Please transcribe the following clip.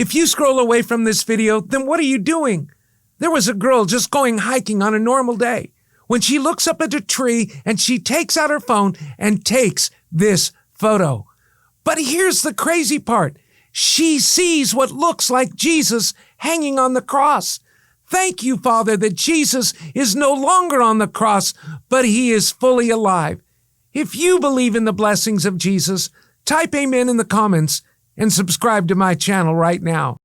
If you scroll away from this video, then what are you doing? There was a girl just going hiking on a normal day when she looks up at a tree and she takes out her phone and takes this photo. But here's the crazy part. She sees what looks like Jesus hanging on the cross. Thank you, Father, that Jesus is no longer on the cross, but he is fully alive. If you believe in the blessings of Jesus, type amen in the comments and subscribe to my channel right now.